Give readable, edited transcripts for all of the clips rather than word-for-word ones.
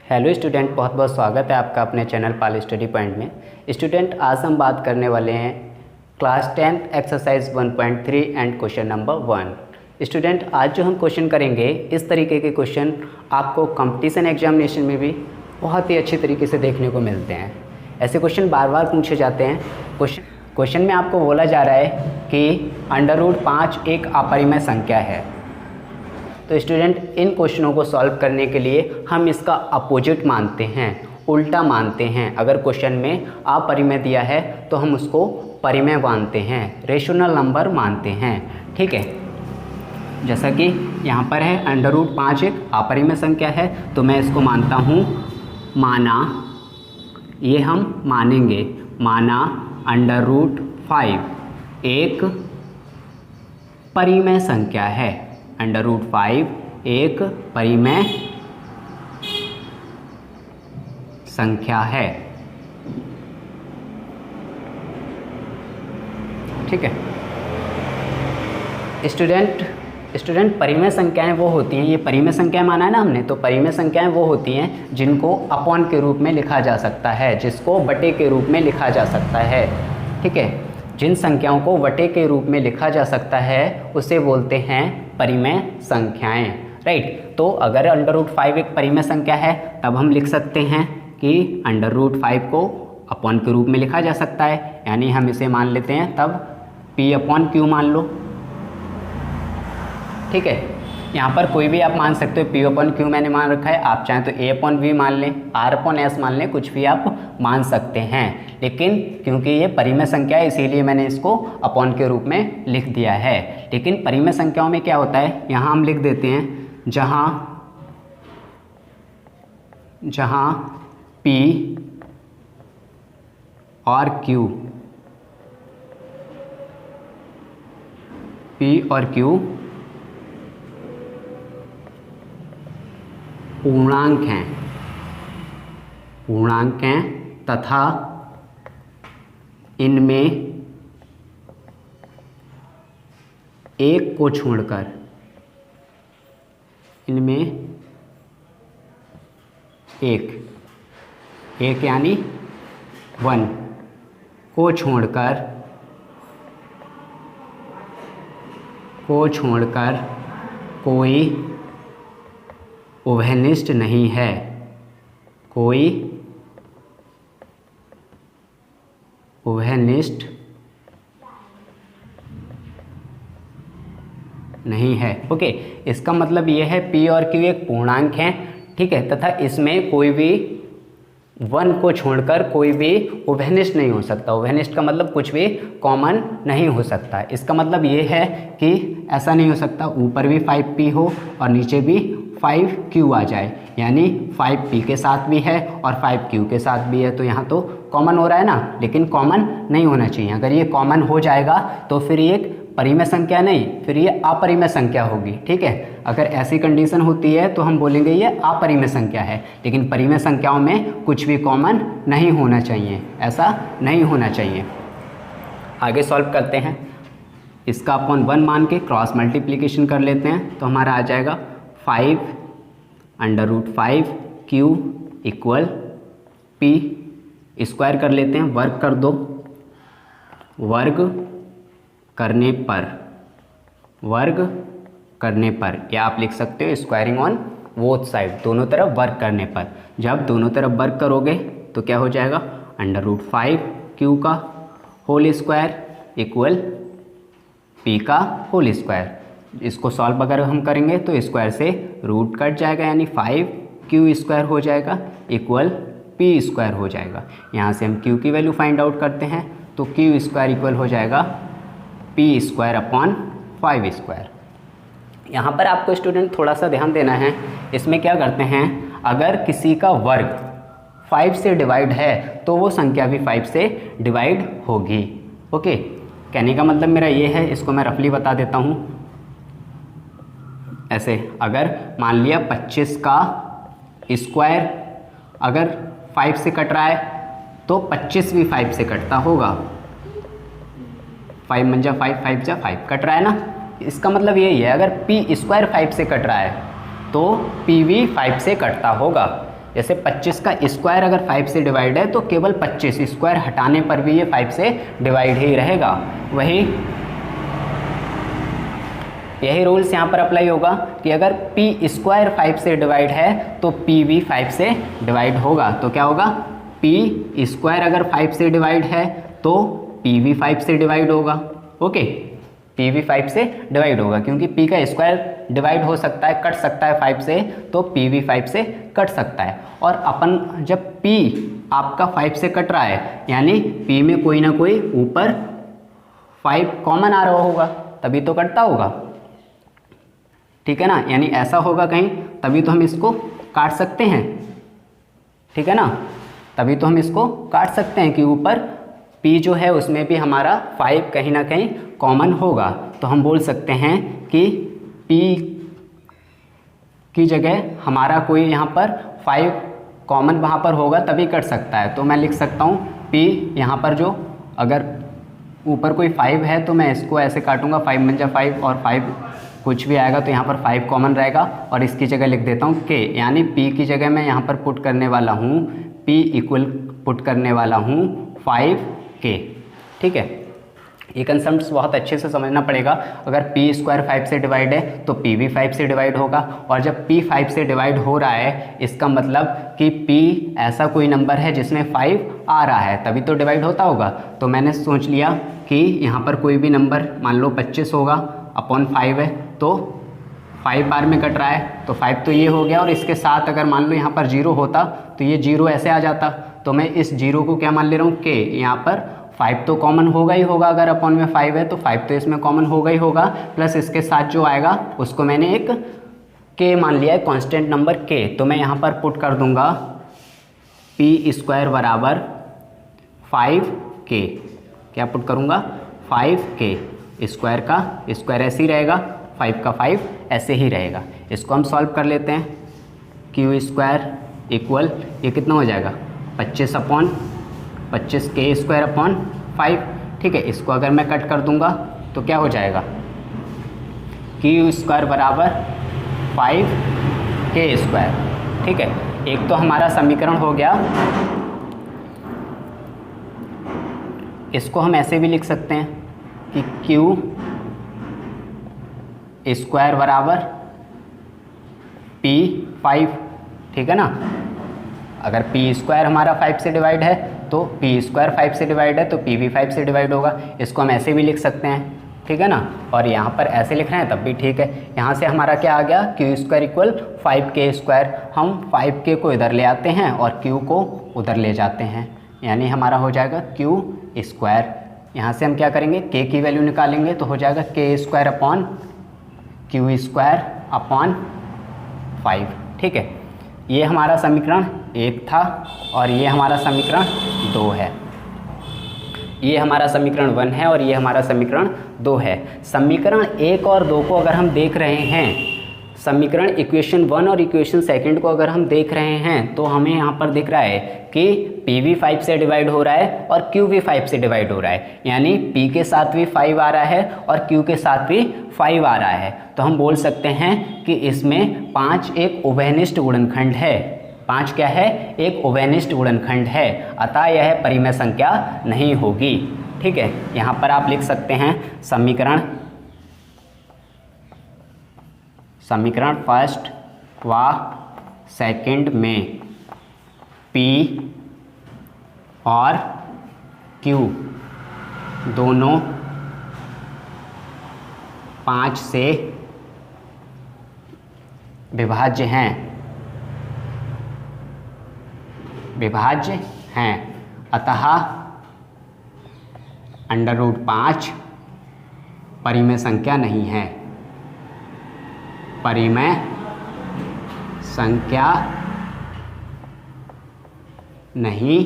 Hello student, बहुत बहुत स्वागत है आपका अपने चैनल पाल स्टडी पॉइंट में। स्टूडेंट, आज हम बात करने वाले हैं class 10th exercise 1.3 and question number 1। Student, आज जो हम क्वेश्चन करेंगे, इस तरीके के क्वेश्चन आपको कंपटीशन एग्जामिनेशन में भी बहुत ही अच्छी तरीके से देखने को मिलते हैं। ऐसे क्वेश्चन बार बार पूछे जाते हैं। क्वेश्चन में आपको बोला जा रहा है कि √5 एक अपरिमेय संख्या है। तो स्टूडेंट, इन क्वेश्चनों को सॉल्व करने के लिए हम इसका अपोजिट मानते हैं, उल्टा मानते हैं। अगर क्वेश्चन में अपरिमेय दिया है तो हम उसको परिमेय मानते हैं, रेशनल नंबर मानते हैं। ठीक है, जैसा कि यहाँ पर है √5 एक अपरिमेय संख्या है, तो मैं इसको मानता हूँ माना, ये हम मानेंगे, माना √5 एक परिमेय संख्या है। √5 एक परिमेय संख्या है। ठीक है स्टूडेंट, परिमेय संख्याएं वो होती हैं, ये परिमेय संख्याएं माना है ना हमने, तो परिमेय संख्याएं वो होती हैं जिनको अपॉन के रूप में लिखा जा सकता है, जिसको बटे के रूप में लिखा जा सकता है। ठीक है, जिन संख्याओं को वटे के रूप में लिखा जा सकता है उसे बोलते हैं परिमेय संख्याएं। राइट, तो अगर √5 एक परिमेय संख्या है तब हम लिख सकते हैं कि √5 को अपॉन के रूप में लिखा जा सकता है, यानी हम इसे मान लेते हैं, तब P/Q मान लो। ठीक है, यहाँ पर कोई भी आप मान सकते हो, P/Q मैंने मान रखा है, आप चाहें तो A/V मान लें, R/S मान लें, कुछ भी आप मान सकते हैं। लेकिन क्योंकि ये परिमेय संख्या है इसीलिए मैंने इसको अपॉन के रूप में लिख दिया है। लेकिन परिमेय संख्याओं में क्या होता है, यहाँ हम लिख देते हैं जहाँ P और Q पूर्णांक हैं तथा इनमें एक को छोड़कर, इनमें एक यानी 1 को छोड़कर कोई उभयनिष्ठ नहीं है, कोई उभयनिष्ठ नहीं है। ओके, इसका मतलब ये है P और Q एक पूर्णांक हैं। ठीक है, तथा इसमें कोई भी 1 को छोड़कर कोई भी उभयनिष्ठ नहीं हो सकता। उभयनिष्ठ का मतलब कुछ भी कॉमन नहीं हो सकता। इसका मतलब ये है कि ऐसा नहीं हो सकता ऊपर भी 5P हो और नीचे भी 5Q आ जाए, यानी 5P के साथ भी है और 5Q के साथ भी है, तो यहाँ तो कॉमन हो रहा है ना, लेकिन कॉमन नहीं होना चाहिए। अगर ये कॉमन हो जाएगा तो फिर ये एक परिमेय संख्या नहीं, फिर ये अपरिमेय संख्या होगी। ठीक है, अगर ऐसी कंडीशन होती है तो हम बोलेंगे ये अपरिमेय संख्या है। लेकिन परिमेय संख्याओं में कुछ भी कॉमन नहीं होना चाहिए, ऐसा नहीं होना चाहिए। आगे सॉल्व करते हैं। इसका अपॉन 1 मान के क्रॉस मल्टीप्लिकेशन कर लेते हैं, तो हमारा आ जाएगा 5 √5Q = P। स्क्वायर कर लेते हैं, वर्ग कर दो, वर्ग करने पर या आप लिख सकते हो स्क्वायरिंग ऑन बोथ साइड, दोनों तरफ वर्ग करने पर। जब दोनों तरफ वर्ग करोगे तो क्या हो जाएगा, √5Q का होल स्क्वायर = P का होल स्क्वायर। इसको सॉल्व अगर हम करेंगे तो स्क्वायर से रूट कट जाएगा, यानी 5Q² हो जाएगा = P² हो जाएगा। यहाँ से हम Q की वैल्यू फाइंड आउट करते हैं, तो Q² हो जाएगा P²/5²। यहाँ पर आपको स्टूडेंट थोड़ा सा ध्यान देना है। इसमें क्या करते हैं, अगर किसी का वर्ग 5 से डिवाइड है तो वो संख्या भी 5 से डिवाइड होगी। ओके, कहने का मतलब मेरा ये है, इसको मैं रफली बता देता हूँ। ऐसे अगर मान लिया 25 का स्क्वायर अगर 5 से कट रहा है तो 25 भी 5 से कटता होगा। 5 × 5 5 × 5 कट रहा है ना, इसका मतलब यही है, अगर P² 5 से कट रहा है तो P भी 5 से कटता होगा। जैसे 25 का स्क्वायर अगर 5 से डिवाइड है तो केवल 25, स्क्वायर हटाने पर भी ये 5 से डिवाइड ही रहेगा। यही रूल्स यहाँ पर अप्लाई होगा कि अगर p स्क्वायर 5 से डिवाइड है तो p भी 5 से डिवाइड होगा। तो क्या होगा, p स्क्वायर अगर 5 से डिवाइड है तो p भी 5 से डिवाइड होगा। ओके, p भी 5 से डिवाइड होगा, क्योंकि p का स्क्वायर डिवाइड हो सकता है, कट सकता है 5 से, तो p भी 5 से कट सकता है। और अपन जब p आपका 5 से कट रहा है, यानी p में कोई ना कोई ऊपर 5 कॉमन आ रहा होगा, तभी तो कटता होगा। ठीक है ना, यानी ऐसा होगा कहीं, तभी तो हम इसको काट सकते हैं। ठीक है ना, तभी तो हम इसको काट सकते हैं कि ऊपर p जो है उसमें भी हमारा 5 कहीं ना कहीं कॉमन होगा। तो हम बोल सकते हैं कि p की जगह हमारा कोई यहाँ पर 5 कॉमन वहाँ पर होगा, तभी कट सकता है। तो मैं लिख सकता हूँ p यहाँ पर जो अगर ऊपर कोई 5 है तो मैं इसको ऐसे काटूंगा, 5 बन जा 5 और 5 कुछ भी आएगा तो यहाँ पर 5 कॉमन रहेगा, और इसकी जगह लिख देता हूँ k, यानी p की जगह मैं यहाँ पर पुट करने वाला हूँ p इक्वल पुट करने वाला हूँ 5k। ठीक है, ये कंसेप्ट बहुत अच्छे से समझना पड़ेगा। अगर p स्क्वायर 5 से डिवाइड है तो p भी 5 से डिवाइड होगा, और जब p 5 से डिवाइड हो रहा है इसका मतलब कि p ऐसा कोई नंबर है जिसमें 5 आ रहा है, तभी तो डिवाइड होता होगा। तो मैंने सोच लिया कि यहाँ पर कोई भी नंबर मान लो 25 होगा अपॉन 5 है, तो 5 बार में कट रहा है तो 5 तो ये हो गया, और इसके साथ अगर मान लो यहाँ पर 0 होता तो ये 0 ऐसे आ जाता। तो मैं इस 0 को क्या मान ले रहा हूँ, k। यहाँ पर 5 तो कॉमन होगा ही होगा, अगर अपॉन में 5 है तो 5 तो इसमें कॉमन होगा ही होगा, प्लस इसके साथ जो आएगा उसको मैंने एक k मान लिया है, कांस्टेंट नंबर k। तो मैं यहाँ पर पुट कर दूंगा p स्क्वायर बराबर 5k। क्या पुट करूँगा, 5k। स्क्वायर का स्क्वायर ऐसे ही रहेगा, 5 का 5 ऐसे ही रहेगा। इसको हम सॉल्व कर लेते हैं। q स्क्वायर इक्वल ये कितना हो जाएगा, 25 अपॉन 25k स्क्वायर अपॉन 5। ठीक है, इसको अगर मैं कट कर दूंगा तो क्या हो जाएगा, q स्क्वायर बराबर 5k स्क्वायर। ठीक है, एक तो हमारा समीकरण हो गया। इसको हम ऐसे भी लिख सकते हैं कि q स्क्वायर बराबर p5। ठीक है ना, अगर p स्क्वायर हमारा 5 से डिवाइड है तो p स्क्वायर 5 से डिवाइड है तो p भी 5 से डिवाइड होगा। इसको हम ऐसे भी लिख सकते हैं। ठीक है ना, और यहाँ पर ऐसे लिख रहे हैं तब भी ठीक है। यहाँ से हमारा क्या आ गया, q square equal 5k square. हम 5k को इधर ले आते हैं और q को उधर ले जाते हैं, यानी हमारा हो जाएगा q स्क्वायर। यहाँ से हम क्या करेंगे, k की वैल्यू निकालेंगे तो हो जाएगा k square upon q square upon 5। ठीक है, ये हमारा समीकरण 1 था और ये हमारा समीकरण 2 है। ये हमारा समीकरण 1 है और ये हमारा समीकरण 2 है। समीकरण 1 और 2 को अगर हम देख रहे हैं, समीकरण इक्वेशन 1 और इक्वेशन सेकंड को अगर हम देख रहे हैं तो हमें यहाँ पर दिख रहा है कि p भी 5 से डिवाइड हो रहा है और q भी 5 से डिवाइड हो रहा है, यानी p के साथ भी 5 आ रहा है और q के साथ भी 5 आ रहा है। तो हम बोल सकते हैं कि इसमें 5 एक उभयनिष्ठ गुणनखंड है। 5 क्या है, एक उभयनिष्ठ गुणनखंड है, अतः यह परिमेय संख्या नहीं होगी। ठीक है, यहाँ पर आप लिख सकते हैं समीकरण फर्स्ट व सेकंड में p और q दोनों 5 से विभाज्य हैं, अतः √5 परिमेय संख्या नहीं है। परिमेय संख्या नहीं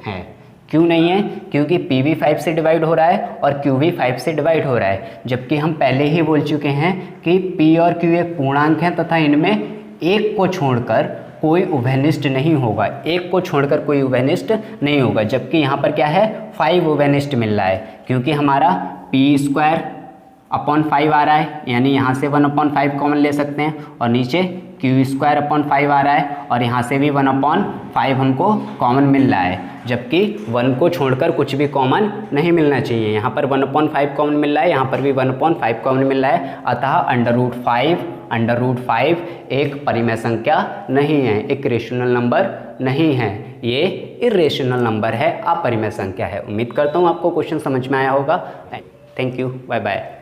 है। क्यों नहीं है, क्योंकि p भी 5 से डिवाइड हो रहा है और q भी 5 से डिवाइड हो रहा है, जबकि हम पहले ही बोल चुके हैं कि p और q एक पूर्णांक है तथा इनमें एक को छोड़कर कोई उभयनिष्ठ नहीं होगा। एक को छोड़कर कोई उभयनिष्ठ नहीं होगा, जबकि यहाँ पर क्या है, 5 उभयनिष्ठ मिल रहा है, क्योंकि हमारा p स्क्वायर अपॉन 5 आ रहा है, यानी यहाँ से 1/5 कॉमन ले सकते हैं और नीचे q² आ रहा है और यहाँ से भी 1/5 हमको कॉमन मिल रहा है, जबकि 1 को छोड़कर कुछ भी कॉमन नहीं मिलना चाहिए। यहाँ पर 1/5 कॉमन मिल रहा है, यहाँ पर भी 1/5 कॉमन मिल रहा है, अतः √5 एक परिमेय संख्या नहीं है, एक रेशनल नंबर नहीं है, ये इर्रेशनल नंबर है, अपरिमेय संख्या है। उम्मीद करता हूँ आपको क्वेश्चन समझ में आया होगा। Thank you, bye bye.